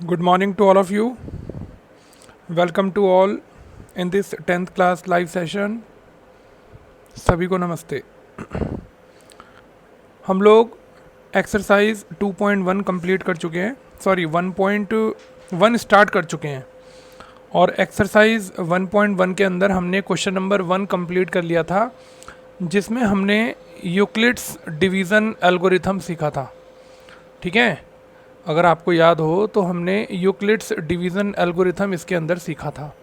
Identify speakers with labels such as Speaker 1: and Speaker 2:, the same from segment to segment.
Speaker 1: Good morning to all of you. Welcome to all in this 10th class live session. सभी को नमस्ते. हम लोग एक्सरसाइज 2.1 कंप्लीट कर चुके हैं, सॉरी 1.1 स्टार्ट कर चुके हैं और एक्सरसाइज 1.1 के अंदर हमने क्वेश्चन नंबर 1 कंप्लीट कर लिया था, जिसमें हमने यूक्लिड्स डिवीज़न एल्गोरिथम सीखा था. ठीक है, अगर आपको याद हो तो हमने यूक्लिड्स डिवीज़न एल्गोरिथम इसके अंदर सीखा था.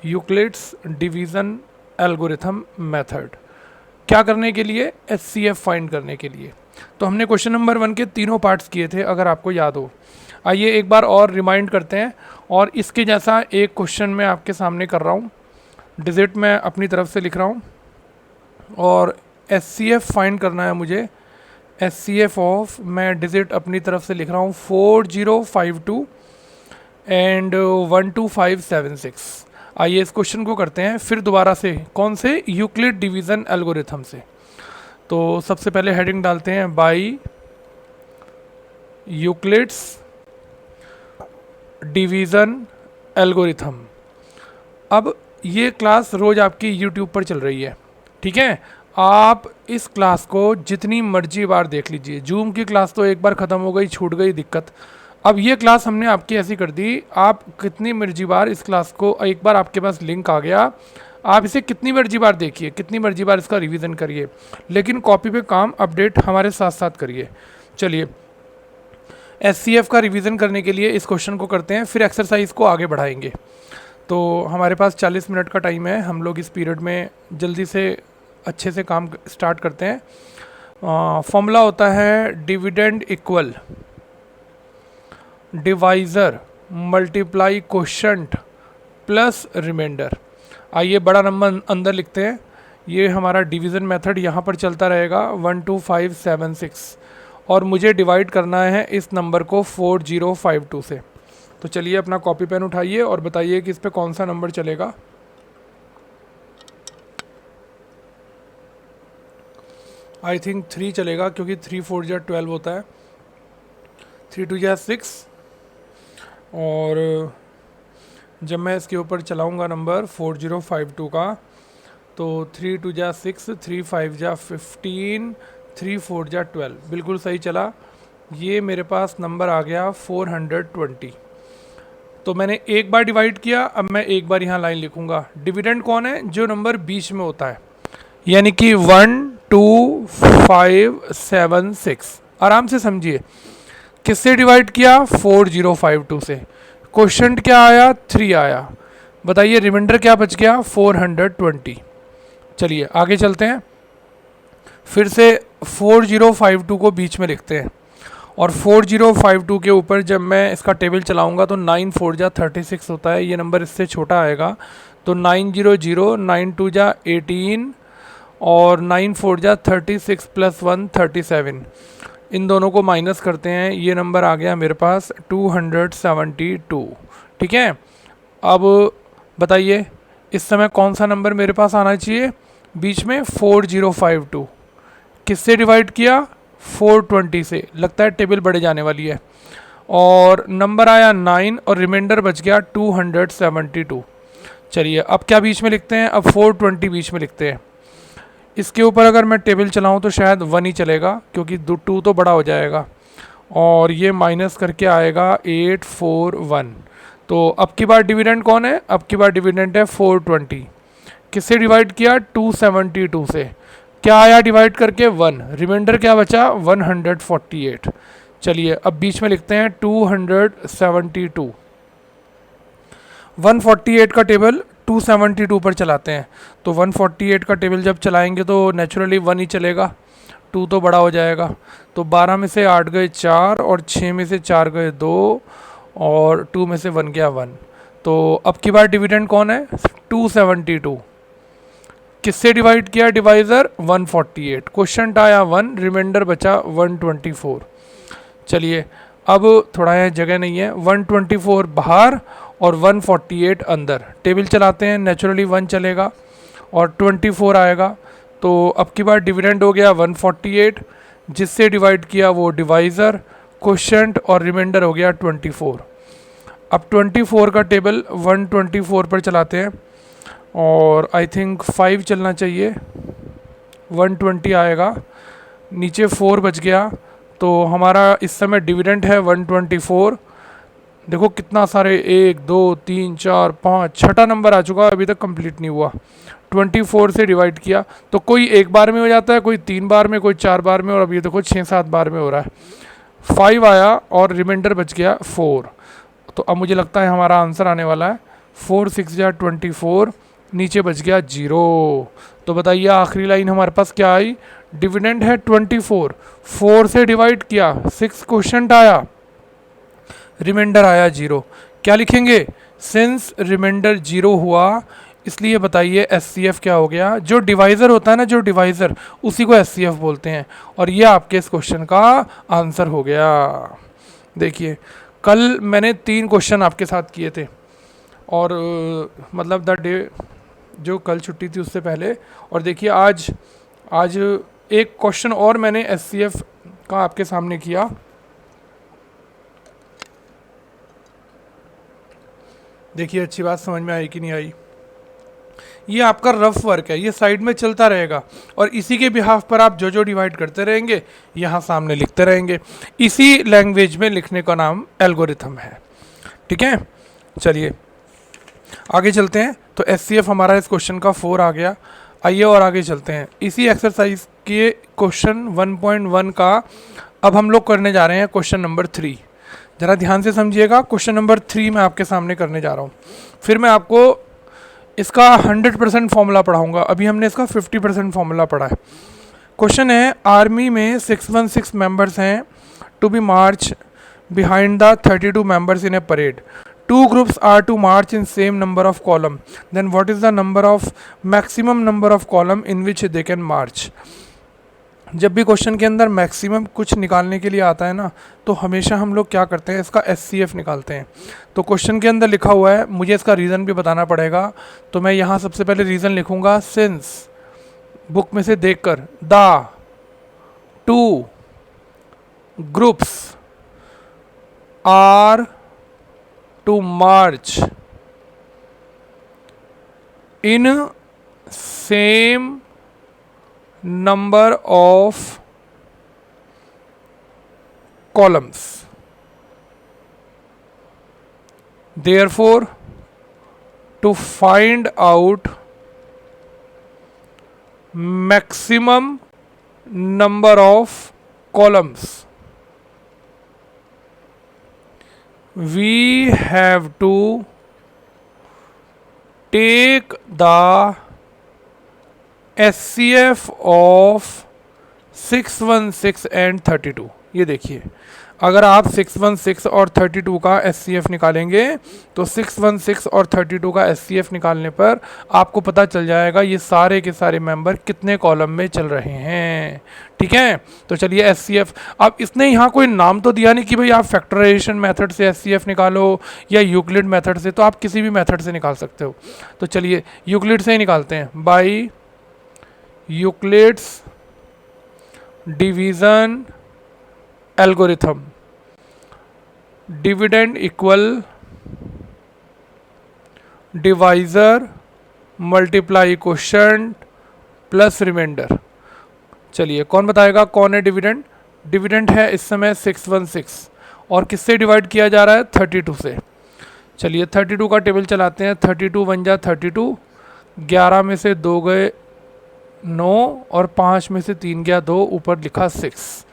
Speaker 1: यूक्लिड्स डिवीज़न एल्गोरिथम मेथड क्या करने के लिए? HCF फाइंड करने के लिए. तो हमने क्वेश्चन नंबर 1 के तीनों पार्ट्स किए थे, अगर आपको याद हो. आइए एक बार और रिमाइंड करते हैं और इसके जैसा एक क्वेश्चन मैं आपके सामने कर रहा हूँ. डिजिट मैं अपनी तरफ से लिख रहा हूँ और HCF फाइंड करना है मुझे. HCF ऑफ, मैं डिजिट अपनी तरफ से लिख रहा हूँ 4052 एंड 12576. आइए इस क्वेश्चन को करते हैं फिर दोबारा से. कौन से? यूक्लिड डिवीज़न एल्गोरिथम से. तो सबसे पहले हेडिंग डालते हैं बाई यूक्लिड्स डिवीज़न एल्गोरिथम. अब ये क्लास रोज़ आपकी यूट्यूब पर चल रही है. ठीक है, आप इस क्लास को जितनी मर्जी बार देख लीजिए. जूम की क्लास तो एक बार ख़त्म हो गई, छूट गई दिक्कत. अब ये क्लास हमने आपकी ऐसी कर दी, आप कितनी मर्जी बार इस क्लास को, एक बार आपके पास लिंक आ गया, आप इसे कितनी मर्जी बार देखिए, कितनी मर्जी बार इसका रिवीजन करिए, लेकिन कॉपी पे काम अपडेट हमारे साथ साथ करिए. चलिए HCF का रिवीजन करने के लिए इस क्वेश्चन को करते हैं, फिर एक्सरसाइज को आगे बढ़ाएंगे. तो हमारे पास 40 मिनट का टाइम है. हम लोग इस पीरियड में जल्दी से अच्छे से काम स्टार्ट करते हैं. फॉर्मूला होता है dividend equal divisor multiply quotient plus remainder. आइए बड़ा नंबर अंदर लिखते हैं. ये हमारा डिवीज़न मेथड यहाँ पर चलता रहेगा 12576 और मुझे डिवाइड करना है इस नंबर को 4052 से. तो चलिए अपना कॉपी पेन उठाइए और बताइए कि इस पे कौन सा नंबर चलेगा. आई थिंक 3 चलेगा, क्योंकि 3 4 जा 12 होता है, 3 2 जा 6. और जब मैं इसके ऊपर चलाऊंगा नंबर 4052 का, तो 3 2 जा 6, 3 5 जा 15, 3 4 जा 12. बिल्कुल सही चला. ये मेरे पास नंबर आ गया 420. तो मैंने एक बार डिवाइड किया, अब मैं एक बार यहाँ लाइन लिखूंगा. डिविडेंड कौन है? जो नंबर बीच में होता है, यानी कि 1 2 5 7 6. आराम से समझिए. किससे डिवाइड किया? 4052 से. क्वेश्चन क्या आया? 3 आया. बताइए रिमाइंडर क्या बच गया? 420. चलिए आगे चलते हैं. फिर से 4052 को बीच में लिखते हैं और 4052 के ऊपर जब मैं इसका टेबल चलाऊंगा तो 9 4 जा 36 होता है. ये नंबर इससे छोटा आएगा, तो 900, 9 2 जा 18 और 9 4 जा 36 प्लस 1 37. इन दोनों को माइनस करते हैं, ये नंबर आ गया मेरे पास 272. ठीक है, अब बताइए इस समय कौन सा नंबर मेरे पास आना चाहिए बीच में? 4052. किससे डिवाइड किया? 420 से. लगता है टेबल बढ़े जाने वाली है. और नंबर आया 9 और रिमाइंडर बच गया 272. चलिए अब क्या बीच में लिखते हैं? अब 420 बीच में लिखते हैं. इसके ऊपर अगर मैं टेबल चलाऊं तो शायद 1 ही चलेगा, क्योंकि 2 तो बड़ा हो जाएगा. और ये माइनस करके आएगा 841. तो अब की बार डिविडेंड कौन है? अब की बार डिविडेंड है 420. किससे डिवाइड किया? 272 से. क्या आया डिवाइड करके? 1. रिमाइंडर क्या बचा? 148. चलिए अब बीच में लिखते हैं 272. 148 का टेबल 272 पर चलाते हैं. तो 148 का टेबल जब चलाएंगे तो नेचुरली 1 ही चलेगा, 2 तो बड़ा हो जाएगा. तो 12 में से 8 गए 4 और 6 में से 4 गए 2 और 2 में से 1 गया 1. तो अब की बार डिविडेंड कौन है? 272. किससे डिवाइड किया? डिवाइज़र 148. क्वेश्चन आया 1, रिमाइंडर बचा 124. चलिए अब थोड़ा है जगह नहीं है, 124 बाहर और 148 अंदर. टेबल चलाते हैं, नेचुरली 1 चलेगा और 24 आएगा. तो अब की बार डिविडेंड हो गया 148, जिससे डिवाइड किया वो डिवाइज़र. क्वोशंट और रिमाइंडर हो गया 24। अब 24 का टेबल 124 पर चलाते हैं और आई थिंक 5 चलना चाहिए, 120 आएगा, नीचे 4 बच गया। तो हमारा इस समय डिविडेंड है 124। देखो कितना सारे, 1 2 3 4 5, छठा नंबर आ चुका, अभी तक कंप्लीट नहीं हुआ। 24 से डिवाइड किया तो कोई एक बार में हो जाता है, कोई 3 बार में, कोई 4 बार में, और अभी देखो 6-7 बार में हो रहा है। 5 आया और रिमाइंडर बच गया 4। तो अब मुझे लगता है हमारा आंसर आने वाला है 4 6 या 24, नीचे बच गया 0। तो बताइए आखिरी लाइन हमारे पास क्या आई, डिविडेंड है 24, 4 से डिवाइड किया, 6 क्वोशंट आया, रिमाइंडर आया 0। क्या लिखेंगे, सिंस रिमाइंडर 0 हुआ इसलिए बताइए एचसीएफ क्या हो गया। जो डिवाइज़र होता है ना, जो डिवाइज़र, उसी को एचसीएफ बोलते हैं। और ये आपके इस क्वेश्चन का आंसर हो गया। देखिए कल मैंने 3 क्वेश्चन आपके साथ किए थे, और मतलब द डे जो कल छुट्टी थी उससे पहले। और देखिए आज एक क्वेश्चन और मैंने एचसीएफ का आपके सामने किया। देखिए अच्छी बात समझ में आई कि नहीं आई। ये आपका रफ वर्क है, ये साइड में चलता रहेगा और इसी के बिहाफ पर आप जो जो डिवाइड करते रहेंगे यहाँ सामने लिखते रहेंगे। इसी लैंग्वेज में लिखने का नाम एल्गोरिथम है। ठीक है, चलिए आगे चलते हैं। तो एचसीएफ हमारा इस क्वेश्चन का 4 आ गया। आइए और आगे चलते हैं। इसी एक्सरसाइज के क्वेश्चन 1.1 का अब हम लोग करने जा रहे हैं क्वेश्चन नंबर 3। ज़रा ध्यान से समझिएगा, क्वेश्चन नंबर 3 मैं आपके सामने करने जा रहा हूँ। फिर मैं आपको इसका 100% फॉर्मूला पढ़ाऊँगा। अभी हमने इसका 50% फॉर्मूला पढ़ा है। क्वेश्चन है, आर्मी में 616 मेंबर्स हैं to be march behind the 32 members in a parade. 2 groups are to march in same number of column. Then what is the number of maximum number of column in which they can march? जब भी question के अंदर maximum कुछ निकालने के लिए आता है ना, तो हमेशा हम लोग क्या करते हैं, इसका एचसीएफ निकालते हैं। तो क्वेश्चन के अंदर लिखा हुआ है, मुझे इसका रीज़न भी बताना पड़ेगा। तो मैं यहाँ सबसे पहले रीज़न लिखूँगा, सिंस बुक में से देखकर, the 2 groups are to march in same number of columns. Therefore, to find out maximum number of columns, we have to take the HCF of 616 and 32। ये देखिए, अगर आप 616 और 32 का HCF निकालेंगे तो 616 और 32 का HCF निकालने पर आपको पता चल जाएगा ये सारे के सारे मेंबर कितने कॉलम में चल रहे हैं। ठीक है, तो चलिए HCF। अब इसने यहाँ कोई नाम तो दिया नहीं कि भाई आप फैक्टराइजेशन मेथड से HCF निकालो या यूक्लिड मेथड से, तो आप किसी भी मेथड से निकाल सकते हो। तो चलिए यूक्लिड से ही निकालते हैं, by Euclid's division algorithm. Dividend equal divisor multiply quotient plus remainder. चलिए कौन बताएगा कौन है डिविडेंड। डिविडेंड है इस समय 616 और किससे डिवाइड किया जा रहा है, 32 से। चलिए 32 का टेबल चलाते हैं। 32 1 जा 32, 11 में से 2 गए 9 और 5 में से 3 गया 2, ऊपर लिखा 6।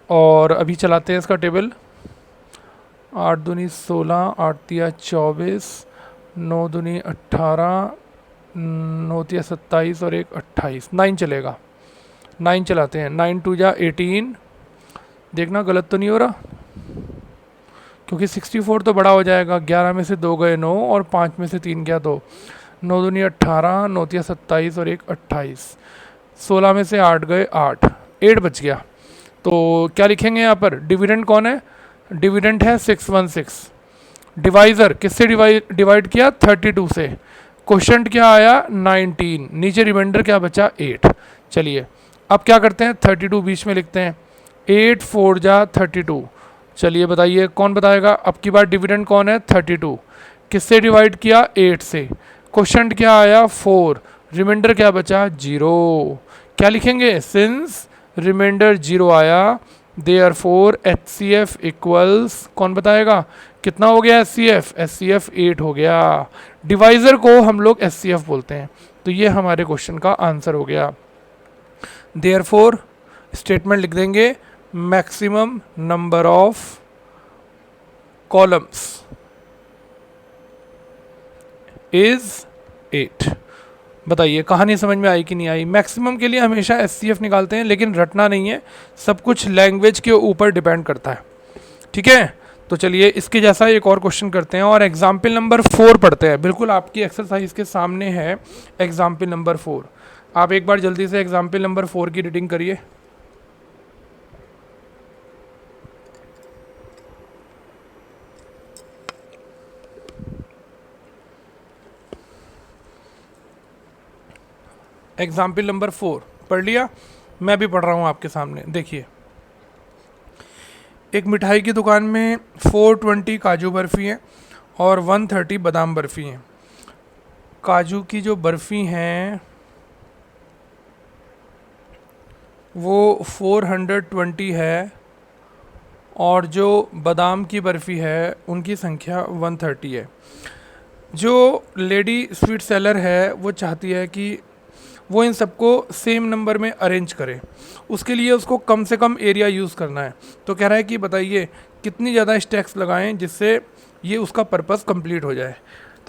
Speaker 1: और अभी चलाते हैं इसका टेबल। 8 दूनी 16, 8 तिया 24, 9 दूनी 18, 9 तिया 27 और 1 28, 9 चलेगा। 9 चलाते हैं। 9 2 जा 18, देखना गलत तो नहीं हो रहा, क्योंकि 64 तो बड़ा हो जाएगा। 11 में से 2 गए 9 और 5 में से 3 गया 2, 9 दूनी 18, 9 तिया 27 और 1 28, 16 में से 8 गए 8 बच गया। तो क्या लिखेंगे यहाँ पर, डिविडेंड कौन है, डिविडेंड है 616। डिवाइज़र किससे डिवाइड किया, 32 से। क्वोशंट क्या आया, 19। नीचे रिमाइंडर क्या बचा, 8। चलिए अब क्या करते हैं, 32 बीच में लिखते हैं। 8 4 जा 32। चलिए बताइए कौन बताएगा, अब की बार डिविडेंड कौन है 32, किससे डिवाइड किया 8 से, क्वेश्चन क्या आया 4, रिमाइंडर क्या बचा 0। क्या लिखेंगे, सिंस रिमाइंडर 0 आया देयरफॉर HCF इक्वल्स, कौन बताएगा कितना हो गया HCF 8 हो गया। डिवाइजर को हम लोग HCF बोलते हैं। तो ये हमारे क्वेश्चन का आंसर हो गया। देयरफॉर स्टेटमेंट लिख देंगे, maximum number of columns is 8। बताइए कहानी समझ में आई कि नहीं आई। मैक्सिमम के लिए हमेशा HCF निकालते हैं, लेकिन रटना नहीं है, सब कुछ लैंग्वेज के ऊपर डिपेंड करता है। ठीक है, तो चलिए इसके जैसा एक और क्वेश्चन करते हैं और एग्जाम्पल नंबर 4 पढ़ते हैं। बिल्कुल आपकी एक्सरसाइज के सामने है एग्जाम्पल नंबर 4। आप एक बार जल्दी से एग्जाम्पल नंबर 4 की रीडिंग करिए। एग्जाम्पल नंबर 4 पढ़ लिया, मैं भी पढ़ रहा हूँ आपके सामने। देखिए, एक मिठाई की दुकान में 420 काजू बर्फ़ी हैं और 130 बादाम बर्फ़ी हैं। काजू की जो बर्फ़ी हैं वो 420 है और जो बादाम की बर्फ़ी है उनकी संख्या 130 है। जो लेडी स्वीट सेलर है वो चाहती है कि वो इन सबको सेम नंबर में अरेंज करे, उसके लिए उसको कम से कम एरिया यूज़ करना है। तो कह रहा है कि बताइए कितनी ज़्यादा स्टैक्स लगाएं जिससे ये उसका पर्पस कंप्लीट हो जाए।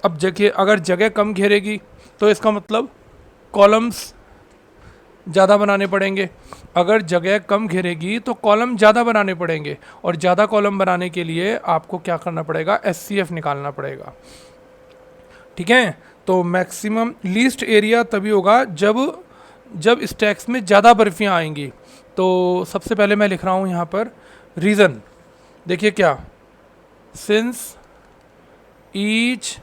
Speaker 1: अब जगह, अगर जगह कम घेरेगी तो इसका मतलब कॉलम्स ज़्यादा बनाने पड़ेंगे, अगर जगह कम घेरेगी तो कॉलम ज़्यादा बनाने पड़ेंगे, और ज़्यादा कॉलम बनाने के लिए आपको क्या करना पड़ेगा, HCF निकालना पड़ेगा। ठीक है, तो मैक्सिमम लीस्ट एरिया तभी होगा जब स्टैक्स में ज़्यादा बर्फियाँ आएंगी। तो सबसे पहले मैं लिख रहा हूँ यहाँ पर रीज़न। देखिए क्या, since each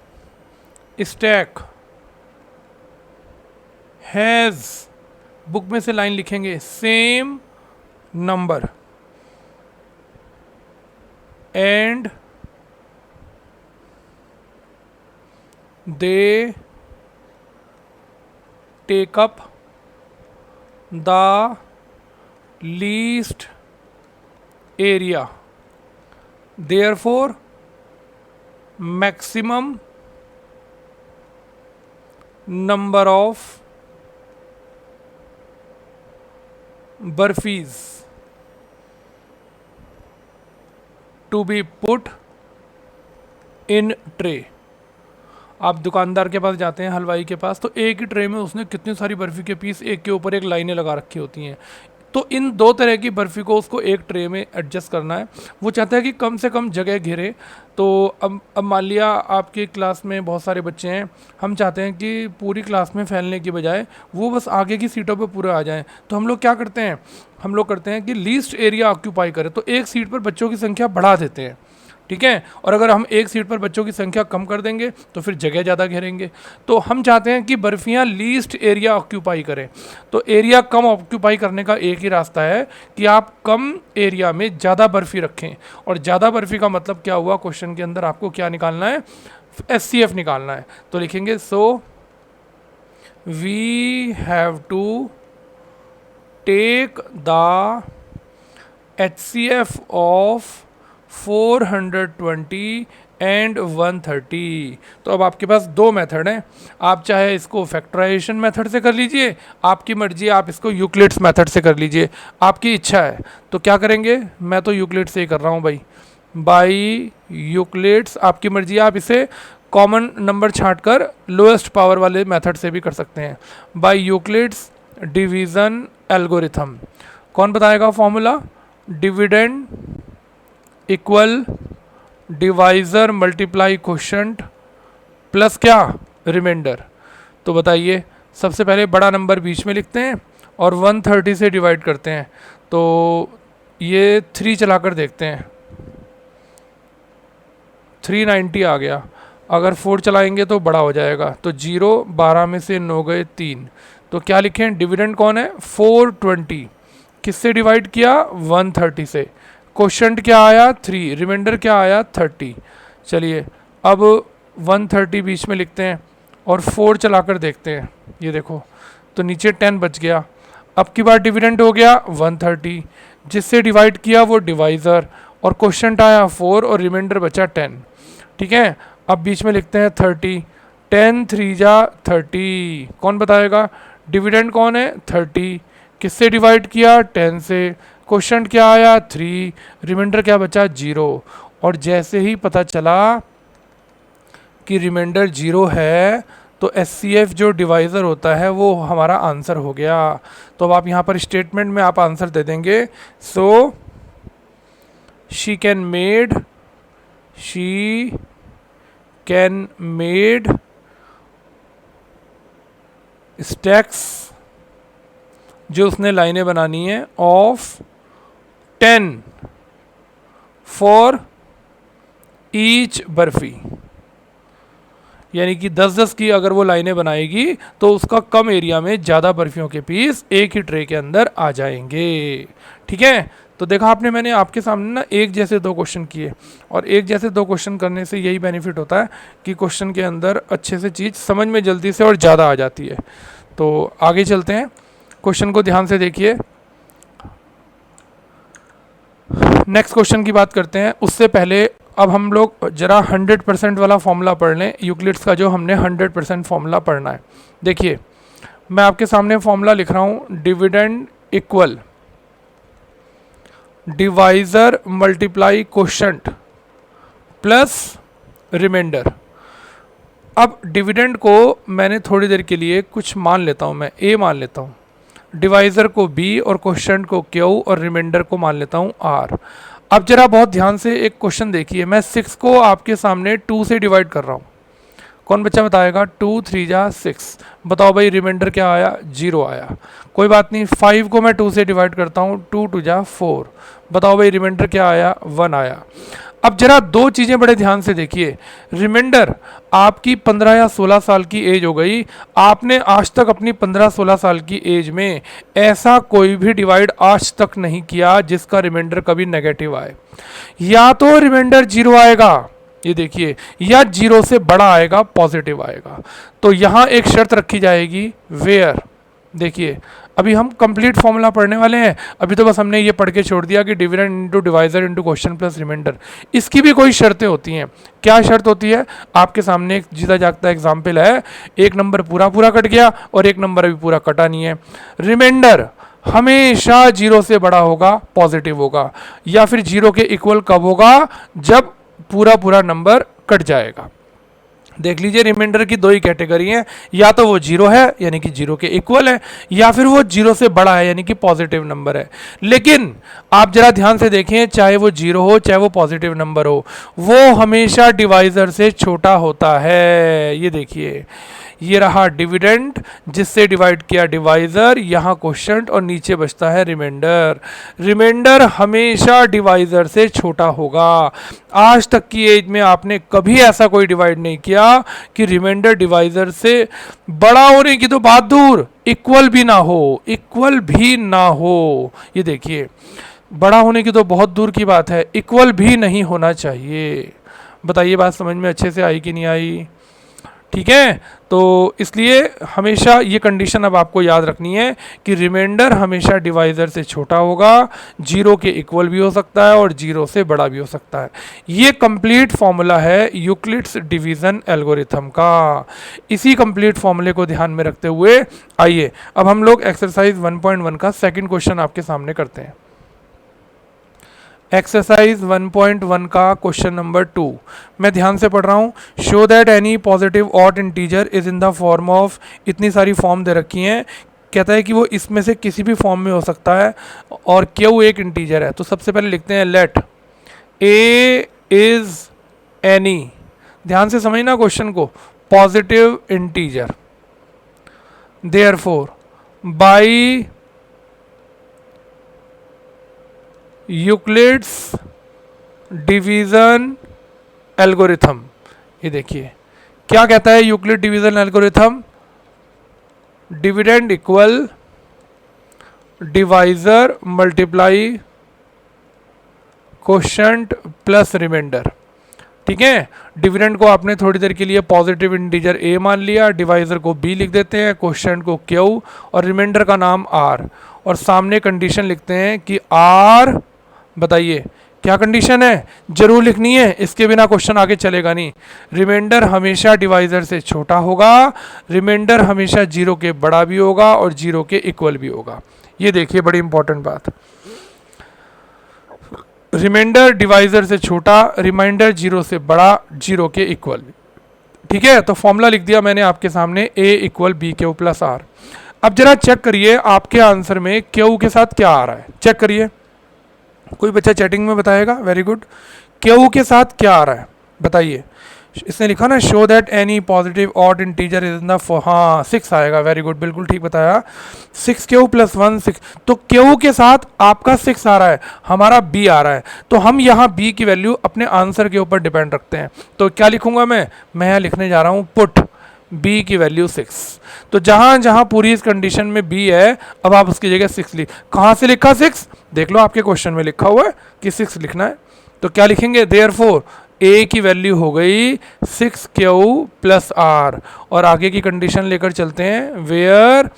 Speaker 1: stack has, book में से लाइन लिखेंगे, same number and they take up the least area, therefore maximum number of burfis to be put in tray। आप दुकानदार के पास जाते हैं, हलवाई के पास, तो एक ही ट्रे में उसने कितनी सारी बर्फ़ी के पीस एक के ऊपर एक लाइनें लगा रखी होती हैं। तो इन दो तरह की बर्फ़ी को उसको एक ट्रे में एडजस्ट करना है। वो चाहता है कि कम से कम जगह घेरे। तो अब मान लिया आपकी क्लास में बहुत सारे बच्चे हैं, हम चाहते हैं कि पूरी क्लास में फैलने की बजाय वो बस आगे की सीटों पे पूरे आ जाएं। तो हम लोग क्या करते हैं, हम लोग करते हैं कि लीस्ट एरिया ऑक्यूपाई करें, तो एक सीट पर बच्चों की संख्या बढ़ा देते हैं। ठीक है, और अगर हम एक सीट पर बच्चों की संख्या कम कर देंगे तो फिर जगह ज़्यादा घेरेंगे। तो हम चाहते हैं कि बर्फियाँ लीस्ट एरिया ऑक्यूपाई करें। तो एरिया कम ऑक्यूपाई करने का एक ही रास्ता है कि आप कम एरिया में ज़्यादा बर्फ़ी रखें। और ज़्यादा बर्फ़ी का मतलब क्या हुआ, क्वेश्चन के अंदर आपको क्या निकालना है, HCF निकालना है। तो लिखेंगे so we have to take the HCF of 420 and 130। तो अब आपके पास दो मेथड हैं, आप चाहे इसको फैक्टराइजेशन मेथड से कर लीजिए, आपकी मर्जी, आप इसको यूक्लिड्स मेथड से कर लीजिए, आपकी इच्छा है। तो क्या करेंगे, मैं तो यूक्लिड से ही कर रहा हूँ भाई, बाई यूक्लिड्स। आपकी मर्जी, आप इसे कॉमन नंबर छांट कर लोएस्ट पावर वाले मेथड से भी कर सकते हैं। By Euclid's division algorithm. कौन बताएगा formula, dividend equal divisor multiply quotient plus क्या, रिमाइंडर। तो बताइए, सबसे पहले बड़ा नंबर बीच में लिखते हैं और 130 से डिवाइड करते हैं। तो ये 3 चलाकर देखते हैं, 390 आ गया। अगर 4 चलाएंगे तो बड़ा हो जाएगा, तो 0, 12 में से 9 गए 3। तो क्या लिखें, डिविडेंड कौन है 420, किससे डिवाइड किया 130 से, क्वोशंट क्या आया 3, रिमाइंडर क्या आया 30। चलिए अब 130 बीच में लिखते हैं और 4 चलाकर देखते हैं, ये देखो तो नीचे 10 बच गया। अब की बार डिविडेंड हो गया 130, जिससे डिवाइड किया वो डिवाइज़र, और क्वोशंट आया 4 और रिमाइंडर बचा 10। ठीक है, अब बीच में लिखते हैं 30, 10 3 जा 30, कौन बताएगा डिविडेंड कौन है 30, किससे डिवाइड किया 10 से, क्वोशंट क्या आया 3, रिमाइंडर क्या बचा 0। और जैसे ही पता चला कि रिमाइंडर 0 है तो SCF जो डिवाइज़र होता है वो हमारा आंसर हो गया। तो अब आप यहाँ पर स्टेटमेंट में आप आंसर दे देंगे, so she can made stacks, जो उसने लाइनें बनानी है, ऑफ 10 फॉर ईच बर्फी, यानी कि 10-10 की अगर वो लाइनें बनाएगी तो उसका कम एरिया में ज़्यादा बर्फियों के पीस एक ही ट्रे के अंदर आ जाएंगे। ठीक है, तो देखा आपने, मैंने आपके सामने ना एक जैसे 2 क्वेश्चन किए, और एक जैसे 2 क्वेश्चन करने से यही बेनिफिट होता है कि क्वेश्चन के अंदर अच्छे से चीज़ समझ में जल्दी से और ज़्यादा आ जाती है। तो आगे चलते हैं, क्वेश्चन को ध्यान से देखिए। नेक्स्ट क्वेश्चन की बात करते हैं, उससे पहले अब हम लोग जरा 100% वाला फॉर्मूला पढ़ लें, यूक्लिड्स का जो हमने 100% फॉर्मूला पढ़ना है। देखिए मैं आपके सामने फॉर्मूला लिख रहा हूँ, dividend equal divisor multiply quotient plus remainder. अब डिविडेंड को मैंने थोड़ी देर के लिए कुछ मान लेता हूँ, मैं A मान लेता हूँ, डिवाइज़र को B और क्वोशंट को Q और रिमाइंडर को मान लेता हूँ R। अब जरा बहुत ध्यान से एक क्वेश्चन देखिए, मैं 6 को आपके सामने 2 से डिवाइड कर रहा हूँ, कौन बच्चा बताएगा 2 3 जा 6, बताओ भाई रिमाइंडर क्या आया 0 आया। कोई बात नहीं, 5 को मैं 2 से डिवाइड करता हूँ, 2 2 जा 4, बताओ भाई रिमाइंडर क्या आया 1 आया। अब जरा 2 चीज़ें बड़े ध्यान से देखिए, रिमाइंडर आपकी 15 या 16 साल की एज हो गई, आपने आज तक अपनी 15-16 साल की एज में ऐसा कोई भी डिवाइड आज तक नहीं किया जिसका रिमाइंडर कभी नेगेटिव आए। या तो रिमाइंडर 0 आएगा, ये देखिए, या 0 से बड़ा आएगा, पॉजिटिव आएगा। तो यहाँ एक शर्त रखी जाएगी, वेयर, देखिए अभी हम कंप्लीट फॉर्मूला पढ़ने वाले हैं, अभी तो बस हमने ये पढ़ के छोड़ दिया कि dividend into divisor into quotient plus remainder. इसकी भी कोई शर्तें होती हैं। क्या शर्त होती है, आपके सामने एक जीता जागता एग्जाम्पल है, एक नंबर पूरा पूरा कट गया और एक नंबर अभी पूरा कटा नहीं है। रिमाइंडर हमेशा 0 से बड़ा होगा, पॉजिटिव होगा, या फिर 0 के इक्वल कब होगा, जब पूरा पूरा नंबर कट जाएगा। देख लीजिए, रिमाइंडर की 2 ही कैटेगरी हैं, या तो वो 0 है यानी कि 0 के इक्वल है, या फिर वो 0 से बड़ा है यानी कि पॉजिटिव नंबर है। लेकिन आप जरा ध्यान से देखें, चाहे वो 0 हो चाहे वो पॉजिटिव नंबर हो, वो हमेशा डिवाइजर से छोटा होता है। ये देखिए, ये रहा डिविडेंड जिससे डिवाइड किया डिवाइजर, यहाँ क्वोशंट और नीचे बचता है रिमाइंडर। रिमाइंडर हमेशा डिवाइजर से छोटा होगा। आज तक की एज में आपने कभी ऐसा कोई डिवाइड नहीं किया कि रिमाइंडर डिवाइजर से बड़ा होने की तो बात दूर, इक्वल भी ना हो, इक्वल भी ना हो। ये देखिए, बड़ा होने की तो बहुत दूर की बात है, इक्वल भी नहीं होना चाहिए। बताइए बात समझ में अच्छे से आई कि नहीं आई? ठीक है, तो इसलिए हमेशा ये कंडीशन अब आपको याद रखनी है कि रिमाइंडर हमेशा डिवाइजर से छोटा होगा, 0 के इक्वल भी हो सकता है और 0 से बड़ा भी हो सकता है। ये कंप्लीट फॉर्मूला है यूक्लिड्स डिवीजन एल्गोरिथम का। इसी कंप्लीट फॉर्मूले को ध्यान में रखते हुए आइए अब हम लोग एक्सरसाइज 1.1 का सेकंड क्वेश्चन आपके सामने करते हैं। एक्सरसाइज 1.1 का क्वेश्चन नंबर 2, मैं ध्यान से पढ़ रहा हूँ। Show that any positive odd integer is in the form of, इतनी सारी फॉर्म दे रखी हैं, कहता है कि वो इसमें से किसी भी फॉर्म में हो सकता है और क्यू एक इंटीजर है। तो सबसे पहले लिखते हैं लेट ए इज एनी, ध्यान से समझना क्वेश्चन को, positive integer, therefore by Euclid's division algorithm. ये देखिए क्या कहता है Euclid division algorithm, dividend equal divisor multiply quotient plus remainder. ठीक है, डिविडेंड को आपने थोड़ी देर के लिए पॉजिटिव इंटीजर a मान लिया, डिवाइजर को b लिख देते हैं, कोशेंट को q और रिमाइंडर का नाम r, और सामने कंडीशन लिखते हैं कि r, बताइए क्या कंडीशन है, जरूर लिखनी है, इसके बिना क्वेश्चन आगे चलेगा नहीं। रिमाइंडर हमेशा डिवाइजर से छोटा होगा, रिमाइंडर हमेशा 0 के बड़ा भी होगा और 0 के इक्वल भी होगा। ये देखिए बड़ी इंपॉर्टेंट बात, रिमाइंडर डिवाइजर से छोटा, रिमाइंडर 0 से बड़ा, 0 के इक्वल। ठीक है, तो फॉर्मूला लिख दिया मैंने आपके सामने, a equal b q plus r. अब जरा चेक करिए आपके आंसर में क्यू के साथ क्या आ रहा है, चेक करिए, कोई बच्चा चैटिंग में बताएगा, वेरी गुड। क्यू के साथ क्या आ रहा है बताइए, इसने लिखा ना show that any positive odd integer is in the, हाँ 6 आएगा, वेरी गुड, बिल्कुल ठीक बताया, 6q + 1 6। तो q के साथ आपका 6 आ रहा है, हमारा b आ रहा है, तो हम यहाँ b की वैल्यू अपने आंसर के ऊपर डिपेंड रखते हैं। तो क्या लिखूंगा मैं यहाँ लिखने जा रहा हूँ पुट b की वैल्यू 6। तो जहाँ जहाँ पूरी इस कंडीशन में b है, अब आप उसकी जगह 6 लिख, कहाँ से लिखा 6, देख लो आपके क्वेश्चन में लिखा हुआ है कि 6 लिखना है। तो क्या लिखेंगे, देयरफॉर a की वैल्यू हो गई 6q + r, और आगे की कंडीशन लेकर चलते हैं, where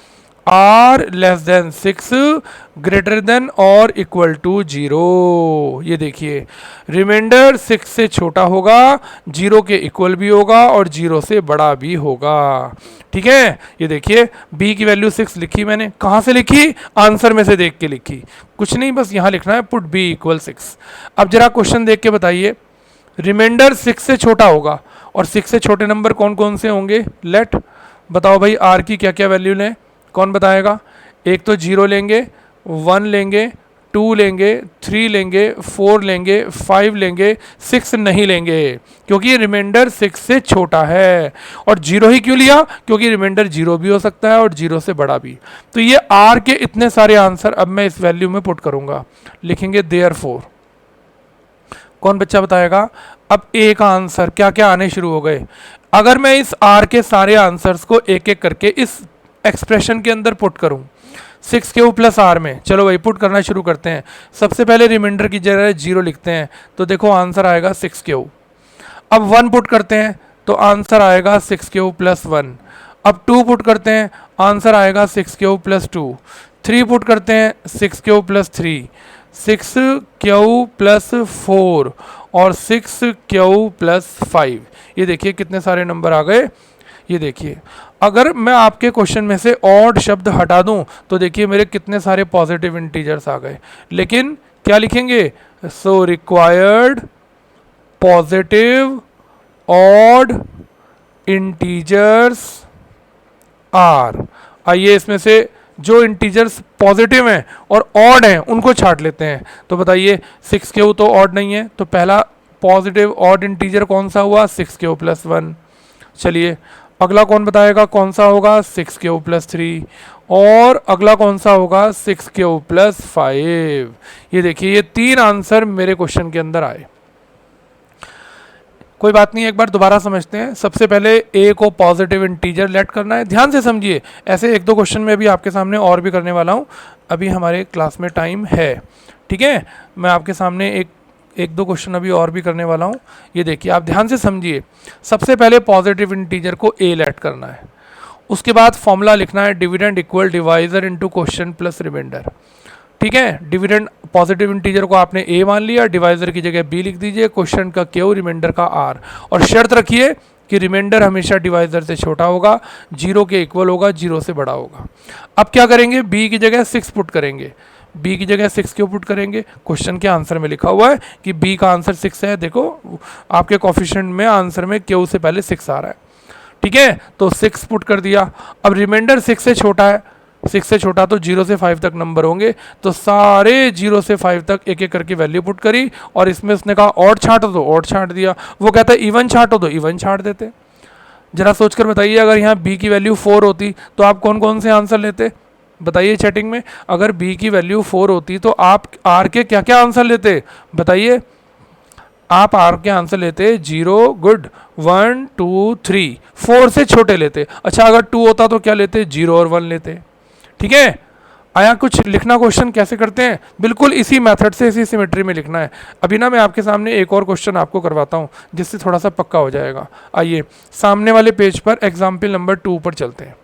Speaker 1: r less than 6 greater than और इक्वल टू 0। ये देखिए रिमाइंडर 6 से छोटा होगा, 0 के इक्वल भी होगा और 0 से बड़ा भी होगा। ठीक है, ये देखिए b की वैल्यू 6 लिखी मैंने, कहाँ से लिखी, आंसर में से देख के लिखी, कुछ नहीं बस यहाँ लिखना है पुट b = 6। अब जरा क्वेश्चन देख के बताइए, रिमाइंडर 6 से छोटा होगा और 6 से छोटे नंबर कौन कौन से होंगे, लेट बताओ भाई, r की क्या क्या वैल्यू लें, कौन बताएगा, एक तो 0 लेंगे, 1 लेंगे, 2 लेंगे, 3 लेंगे, 4 लेंगे, 5 लेंगे, 6 नहीं लेंगे क्योंकि रिमाइंडर 6 से छोटा है। और 0 ही क्यों लिया, क्योंकि रिमाइंडर 0 भी हो सकता है और 0 से बड़ा भी। तो ये r के इतने सारे आंसर अब मैं इस वैल्यू में पुट करूंगा, लिखेंगे देयरफॉर, कौन बच्चा बताएगा, अब a का आंसर क्या क्या आने शुरू हो गए। अगर मैं इस r के सारे आंसर्स को एक एक करके इस एक्सप्रेशन के अंदर पुट करूं 6q + r में, चलो भाई पुट करना शुरू करते हैं। सबसे पहले रिमाइंडर की जगह 0 लिखते हैं, तो देखो आंसर आएगा 6q। अब 1 पुट करते हैं तो आंसर आएगा 6q + 1। अब 2 पुट करते हैं, आंसर आएगा 6q + 2। 3 पुट करते हैं 6q + 3, 6q + 4 और 6q + 5। ये देखिए कितने सारे नंबर आ गए। ये देखिए अगर मैं आपके क्वेश्चन में से ऑड शब्द हटा दूं तो देखिए मेरे कितने सारे पॉजिटिव इंटीजर्स आ गए, लेकिन क्या लिखेंगे, so required positive odd integers are. आइए इसमें से जो इंटीजर्स पॉजिटिव हैं और ऑड हैं उनको छाट लेते हैं। तो बताइए 6q तो ऑड नहीं है, तो पहला पॉजिटिव ऑड इंटीजर कौन सा हुआ, 6q + 1। चलिए अगला कौन बताएगा कौन सा होगा, 6q + 3, और अगला कौन सा होगा 6q + 5। ये देखिए ये 3 आंसर मेरे क्वेश्चन के अंदर आए। कोई बात नहीं, एक बार दोबारा समझते हैं। सबसे पहले a को पॉजिटिव इंटीजर लेट करना है, ध्यान से समझिए, ऐसे 1-2 क्वेश्चन में अभी आपके सामने और भी करने वाला हूँ, अभी हमारे क्लास में टाइम है। ठीक है, मैं आपके सामने एक दो क्वेश्चन अभी और भी करने वाला हूँ। ये देखिए आप ध्यान से समझिए, सबसे पहले पॉजिटिव इंटीजर को a लेट करना है, उसके बाद फॉर्मूला लिखना है dividend equal divisor into quotient plus remainder. ठीक है, डिविडेंड पॉजिटिव इंटीजर को आपने a मान लिया, डिवाइजर की जगह b लिख दीजिए, क्वोशिएंट का q, रिमाइंडर का r, और शर्त रखिए कि रिमाइंडर हमेशा डिवाइजर से छोटा होगा, 0 के इक्वल होगा, 0 से बड़ा होगा। अब क्या करेंगे, b की जगह 6 पुट करेंगे, b की जगह 6 क्यों पुट करेंगे, क्वेश्चन के आंसर में लिखा हुआ है कि b का आंसर 6 है। देखो आपके कोफिशिएंट में आंसर में q से पहले 6 आ रहा है। ठीक है, तो 6 पुट कर दिया। अब रिमाइंडर 6 से छोटा है, 6 से छोटा तो 0 से 5 तक नंबर होंगे, तो सारे 0 से 5 तक एक एक करके वैल्यू पुट करी, और इसमें उसने कहा ऑड छांटो तो ऑड छांट दिया, वो कहता है इवन छांटो तो इवन छांट देते। जरा सोचकर बताइए, अगर यहाँ b की वैल्यू 4 होती तो आप कौन कौन से आंसर लेते, बताइए चैटिंग में। अगर b की वैल्यू 4 होती तो आप r के क्या क्या आंसर लेते, बताइए। आप r के आंसर लेते 0, गुड, 1 2 3, 4 से छोटे लेते। अच्छा अगर 2 होता तो क्या लेते, 0 और 1 लेते। ठीक है, आया कुछ लिखना क्वेश्चन कैसे करते हैं? बिल्कुल इसी मेथड से, इसी सिमेट्री में लिखना है। अभी ना मैं आपके सामने एक और क्वेश्चन आपको करवाता हूँ जिससे थोड़ा सा पक्का हो जाएगा। आइए सामने वाले पेज पर एग्जाम्पल नंबर 2 पर चलते हैं,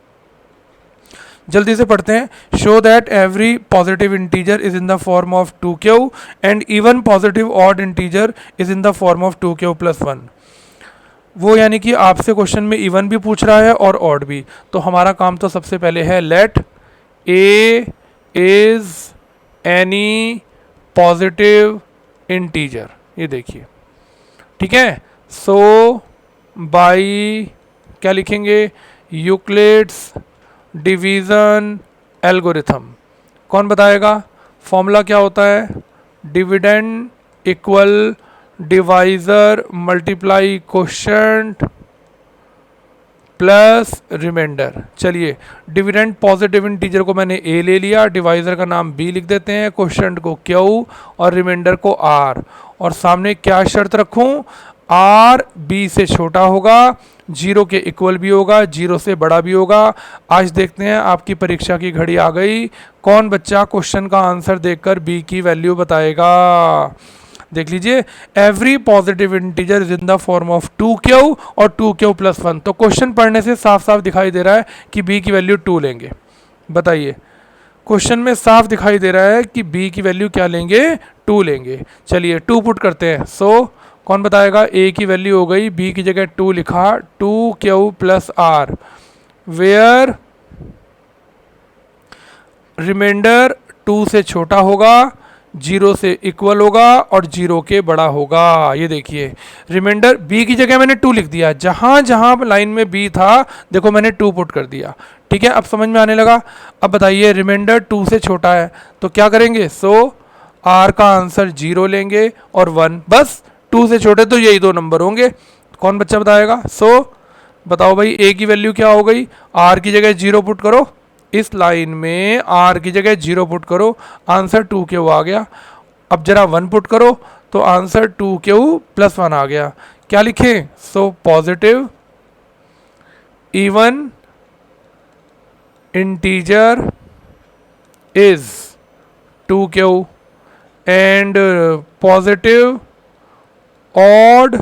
Speaker 1: जल्दी से पढ़ते हैं। Show that every positive integer is in the form of 2q and even positive odd integer is in the form of 2q + 1। वो यानी कि आपसे क्वेश्चन में इवन भी पूछ रहा है और ऑड भी। तो हमारा काम तो सबसे पहले है let a is any positive integer, ये देखिए, ठीक है। सो बाई क्या लिखेंगे? Euclid's division algorithm. कौन बताएगा? फॉर्मूला क्या होता है? Dividend equal divisor multiply quotient plus remainder. चलिए डिविडेंड पॉजिटिव इंटीजर को मैंने ए ले लिया, डिवाइजर का नाम बी लिख देते हैं, कोशेंट को क्यू और रिमाइंडर को आर। और सामने क्या शर्त रखूं? आर बी से छोटा होगा, 0 के इक्वल भी होगा, 0 से बड़ा भी होगा। आज देखते हैं, आपकी परीक्षा की घड़ी आ गई। कौन बच्चा क्वेश्चन का आंसर देखकर बी की वैल्यू बताएगा? देख लीजिए, every positive integer is in the form of 2q और 2q + 1। तो क्वेश्चन पढ़ने से साफ साफ दिखाई दे रहा है कि बी की वैल्यू 2 लेंगे। बताइए, क्वेश्चन में साफ दिखाई दे रहा है कि बी की वैल्यू क्या लेंगे? 2 लेंगे। चलिए 2 पुट करते हैं। सो कौन बताएगा? ए की वैल्यू हो गई, बी की जगह 2 लिखा, 2q + r, वेयर रिमाइंडर 2 से छोटा होगा, 0 से इक्वल होगा और 0 के बड़ा होगा। ये देखिए, रिमाइंडर बी की जगह मैंने 2 लिख दिया, जहां जहां लाइन में बी था देखो मैंने 2 पुट कर दिया। ठीक है, अब समझ में आने लगा। अब बताइए, रिमाइंडर 2 से छोटा है तो क्या करेंगे? सो आर का आंसर 0 लेंगे और 1, बस 2 से छोटे तो यही 2 नंबर होंगे। कौन बच्चा बताएगा? सो बताओ भाई, ए की वैल्यू क्या हो गई? आर की जगह 0 पुट करो, इस लाइन में आर की जगह 0 पुट करो, आंसर 2q आ गया। अब जरा 1 पुट करो तो आंसर 2q + 1 आ गया। क्या लिखें? So positive even integer is 2q and positive odd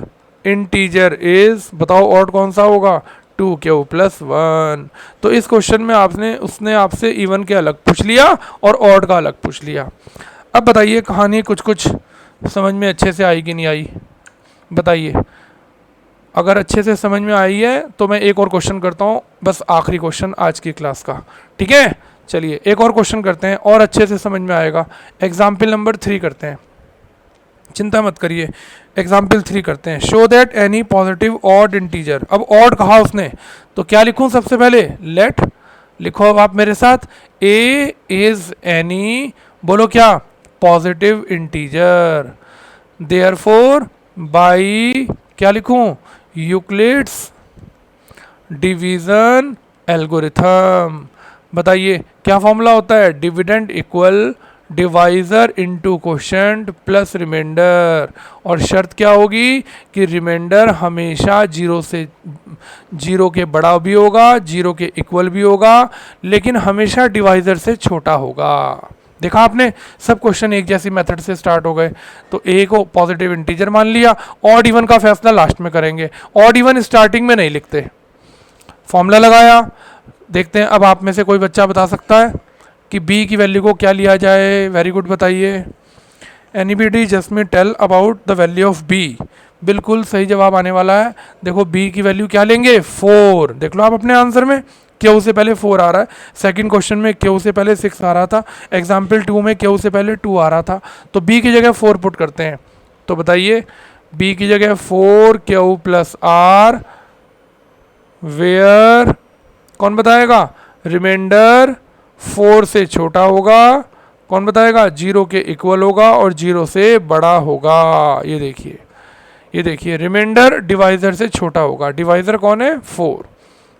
Speaker 1: integer is, बताओ ऑड कौन सा होगा? 2q + 1। तो इस क्वेश्चन में उसने आपसे इवन के अलग पूछ लिया और ऑड का अलग पूछ लिया। अब बताइए, कहानी कुछ कुछ समझ में अच्छे से आई कि नहीं आई? बताइए, अगर अच्छे से समझ में आई है तो मैं एक और क्वेश्चन करता हूँ, बस आखिरी क्वेश्चन आज की क्लास का। ठीक है, चलिए एक और क्वेश्चन करते हैं और अच्छे से समझ में आएगा। एग्जाम्पल नंबर 3 करते हैं, चिंता मत करिए। एग्जाम्पल 3 करते हैं। Show that any positive odd integer. अब ऑड कहा उसने तो क्या लिखूं? सबसे पहले लेट लिखो अब आप मेरे साथ, ए इज एनी, बोलो क्या? Positive integer. देयरफॉर बाई क्या लिखूं? Euclid's division algorithm. बताइए क्या फॉर्मूला होता है? Dividend equal divisor into quotient plus remainder. और शर्त क्या होगी कि रिमाइंडर हमेशा 0 के बड़ा भी होगा, 0 के इक्वल भी होगा, लेकिन हमेशा डिवाइजर से छोटा होगा। देखा आपने, सब क्वेश्चन एक जैसी मेथड से स्टार्ट हो गए। तो ए को पॉजिटिव इंटीजर मान लिया, ऑड इवन का फैसला लास्ट में करेंगे। ऑड इवन स्टार्टिंग में नहीं लिखते। फॉर्मूला लगाया, देखते हैं अब आप में से कोई बच्चा बता सकता है कि बी की वैल्यू को क्या लिया जाए? वेरी गुड, बताइए। Anybody just me tell about the value of b. बिल्कुल सही जवाब आने वाला है। देखो बी की वैल्यू क्या लेंगे? 4। देख लो आप अपने आंसर में, क्यू से पहले 4 आ रहा है। सेकंड क्वेश्चन में क्यू से पहले 6 आ रहा था। एग्जाम्पल 2 में क्यू से पहले 2 आ रहा था। तो बी की जगह 4 पुट करते हैं। तो बताइए, बी की जगह 4q + r, वेयर कौन बताएगा? रिमाइंडर 4 से छोटा होगा, कौन बताएगा? 0 के इक्वल होगा और 0 से बड़ा होगा। ये देखिए, ये देखिए, रिमाइंडर डिवाइजर से छोटा होगा। डिवाइजर कौन है? 4।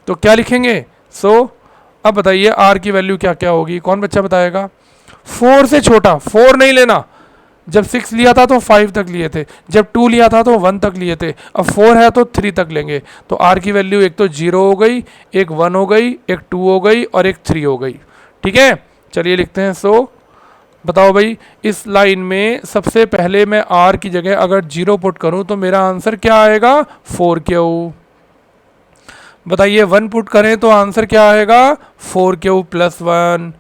Speaker 1: तो क्या लिखेंगे? सो अब बताइए r की वैल्यू क्या क्या होगी? कौन बच्चा बताएगा? 4 से छोटा, 4 नहीं लेना। जब 6 लिया था तो 5 तक लिए थे, जब 2 लिया था तो 1 तक लिए थे, अब 4 है तो 3 तक लेंगे। तो r की वैल्यू एक तो 0 हो गई, एक 1 हो गई, एक 2 हो गई और एक 3 हो गई। ठीक है, चलिए लिखते हैं। सो बताओ भाई, इस लाइन में सबसे पहले मैं r की जगह अगर 0 पुट करूं तो मेरा आंसर क्या आएगा? 4q। बताइए 1 पुट करें तो आंसर क्या आएगा? 4q plus 1।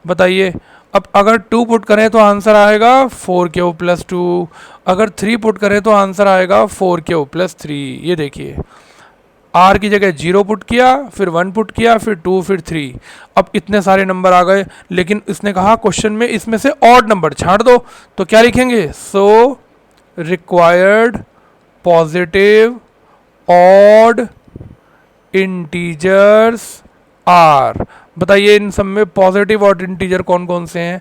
Speaker 1: बताइए अब अगर 2 पुट करें तो आंसर आएगा 4q प्लस 2। अगर 3 पुट करें तो आंसर आएगा 4q प्लस 3। ये देखिए r की जगह 0 पुट किया, फिर 1 पुट किया, फिर 2, फिर 3। अब इतने सारे नंबर आ गए, लेकिन इसने कहा क्वेश्चन में इसमें से ऑड नंबर छाड़ दो, तो क्या लिखेंगे? So required positive odd integers are. बताइए इन सब में पॉजिटिव ऑड इंटीजर कौन कौन से हैं?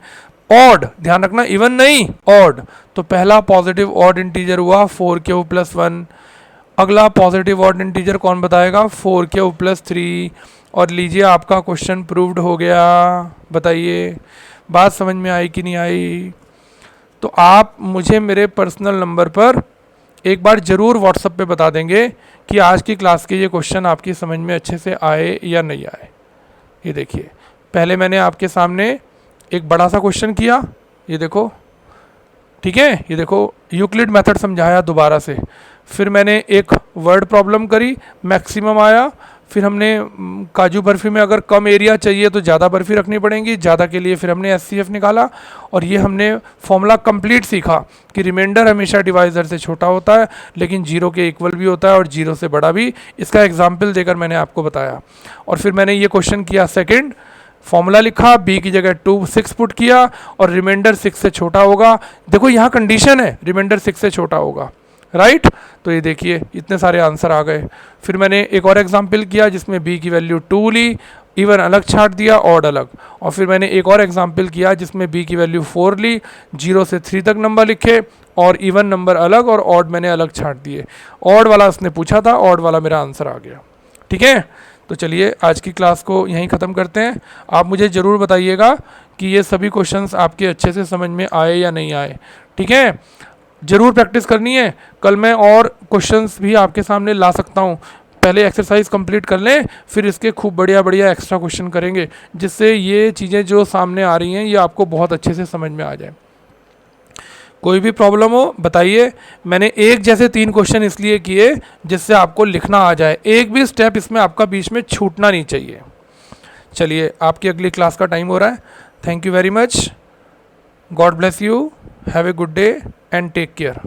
Speaker 1: ऑड, ध्यान रखना, इवन नहीं, ऑड। तो पहला पॉजिटिव ऑड इंटीजर हुआ 4q प्लस 1। अगला पॉजिटिव ऑड इंटीजर कौन बताएगा? 4q plus 3। और लीजिए आपका क्वेश्चन प्रूव्ड हो गया। बताइए बात समझ में आई कि नहीं आई? तो आप मुझे मेरे पर्सनल नंबर पर एक बार ज़रूर व्हाट्सएप पे बता देंगे कि आज की क्लास के ये क्वेश्चन आपकी समझ में अच्छे से आए या नहीं आए। ये देखिए पहले मैंने आपके सामने एक बड़ा सा क्वेश्चन किया, ये देखो, ठीक है, ये देखो यूक्लिड मेथड समझाया दोबारा से। फिर मैंने एक वर्ड प्रॉब्लम करी, मैक्सिमम आया। फिर हमने काजू बर्फ़ी में अगर कम एरिया चाहिए तो ज़्यादा बर्फ़ी रखनी पड़ेगी, ज़्यादा के लिए फिर हमने SCF निकाला। और ये हमने फॉर्मूला कंप्लीट सीखा कि रिमाइंडर हमेशा डिवाइज़र से छोटा होता है, लेकिन 0 के इक्वल भी होता है और 0 से बड़ा भी। इसका एग्जाम्पल देकर मैंने आपको बताया। और फिर मैंने ये क्वेश्चन किया सेकेंड, फॉर्मूला लिखा, b की जगह 6 पुट किया और रिमाइंडर 6 से छोटा होगा। देखो यहाँ कंडीशन है, रिमाइंडर 6 से छोटा होगा, राइट। तो ये देखिए इतने सारे आंसर आ गए। फिर मैंने एक और एग्जाम्पल किया जिसमें b की वैल्यू 2 ली, इवन अलग छाट दिया, ऑड अलग। और फिर मैंने एक और एग्जाम्पल किया जिसमें b की वैल्यू 4 ली, 0 से 3 तक नंबर लिखे और इवन नंबर अलग और ऑड मैंने अलग छाट दिए। ऑड वाला उसने पूछा था, ऑड वाला मेरा आंसर आ गया। ठीक है, तो चलिए आज की क्लास को यहीं ख़त्म करते हैं। आप मुझे ज़रूर बताइएगा कि ये सभी क्वेश्चंस आपके अच्छे से समझ में आए या नहीं आए। ठीक है, ज़रूर प्रैक्टिस करनी है। कल मैं और क्वेश्चंस भी आपके सामने ला सकता हूँ। पहले एक्सरसाइज कंप्लीट कर लें, फिर इसके खूब बढ़िया बढ़िया एक्स्ट्रा क्वेश्चन करेंगे, जिससे ये चीज़ें जो सामने आ रही हैं ये आपको बहुत अच्छे से समझ में आ जाए। कोई भी प्रॉब्लम हो बताइए। मैंने एक जैसे 3 क्वेश्चन इसलिए किए जिससे आपको लिखना आ जाए, एक भी स्टेप इसमें आपका बीच में छूटना नहीं चाहिए। चलिए आपकी अगली क्लास का टाइम हो रहा है। Thank you very much, God bless you, have a good day and take care.